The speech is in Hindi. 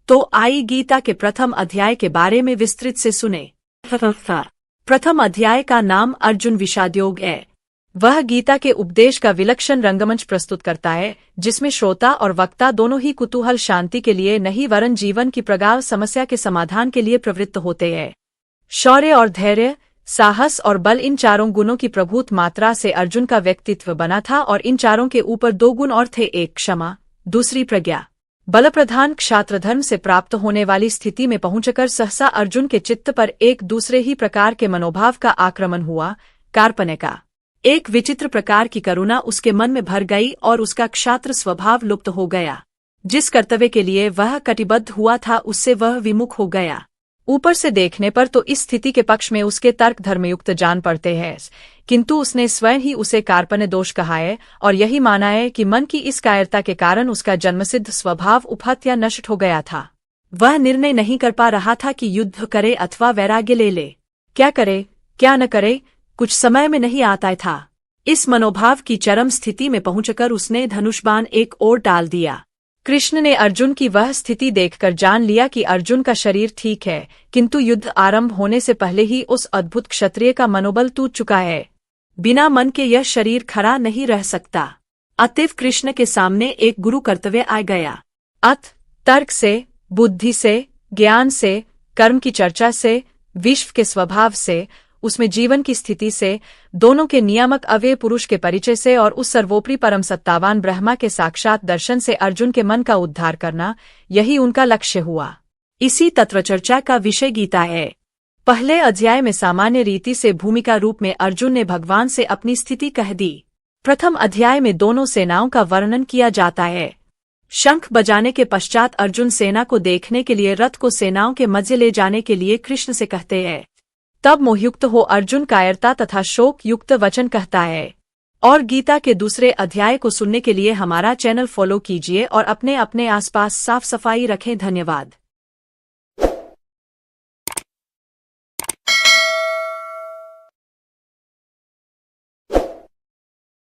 तो आई गीता के प्रथम अध्याय के बारे में विस्तृत से सुने। प्रथम अध्याय का नाम अर्जुन विषादयोग है। वह गीता के उपदेश का विलक्षण रंगमंच प्रस्तुत करता है, जिसमें श्रोता और वक्ता दोनों ही कुतूहल शांति के लिए नहीं वरन जीवन की प्रगाढ़ समस्या के समाधान के लिए प्रवृत्त होते हैं। शौर्य और धैर्य, साहस और बल, इन चारों गुणों की प्रभुत मात्रा से अर्जुन का व्यक्तित्व बना था और इन चारों के ऊपर दो गुण और थे, एक क्षमा, दूसरी प्रज्ञा। बलप्रधान क्षात्रधर्म से प्राप्त होने वाली स्थिति में पहुंचकर सहसा अर्जुन के चित्त पर एक दूसरे ही प्रकार के मनोभाव का आक्रमण हुआ। कार्पण्य का एक विचित्र प्रकार की करुणा उसके मन में भर गई और उसका क्षात्र स्वभाव लुप्त हो गया। जिस कर्तव्य के लिए वह कटिबद्ध हुआ था उससे वह विमुख हो गया। ऊपर से देखने पर तो इस स्थिति के पक्ष में उसके तर्क धर्मयुक्त जान पड़ते हैं, किंतु उसने स्वयं ही उसे कार्पण्य दोष कहा है और यही माना है कि मन की इस कायरता के कारण उसका जन्मसिद्ध स्वभाव उपहत या नष्ट हो गया था। वह निर्णय नहीं कर पा रहा था कि युद्ध करे अथवा वैराग्य ले ले, क्या करे क्या न करे, कुछ समय में नहीं आता था। इस मनोभाव की चरम स्थिति में पहुंचकर उसने धनुषबाण एक ओर डाल दिया। कृष्ण ने अर्जुन की वह स्थिति देखकर जान लिया कि अर्जुन का शरीर ठीक है, किंतु युद्ध आरंभ होने से पहले ही उस अद्भुत क्षत्रिय का मनोबल टूट चुका है। बिना मन के यह शरीर खड़ा नहीं रह सकता। अतएव कृष्ण के सामने एक गुरु कर्तव्य आ गया। अत तर्क से, बुद्धि से, ज्ञान से, कर्म की चर्चा से, विश्व के स्वभाव से, उसमें जीवन की स्थिति से, दोनों के नियामक अव्यय पुरुष के परिचय से और उस सर्वोपरि परम सत्तावान ब्रह्मा के साक्षात दर्शन से अर्जुन के मन का उद्धार करना, यही उनका लक्ष्य हुआ। इसी तत्वचर्चा का विषय गीता है। पहले अध्याय में सामान्य रीति से भूमिका रूप में अर्जुन ने भगवान से अपनी स्थिति कह दी। प्रथम अध्याय में दोनों सेनाओं का वर्णन किया जाता है। शंख बजाने के पश्चात अर्जुन सेना को देखने के लिए रथ को सेनाओं के मध्य ले जाने के लिए कृष्ण से कहते हैं। तब मोहयुक्त हो अर्जुन कायरता तथा शोक युक्त वचन कहता है। और गीता के दूसरे अध्याय को सुनने के लिए हमारा चैनल फॉलो कीजिए और अपने अपने आसपास साफ सफाई रखें। धन्यवाद।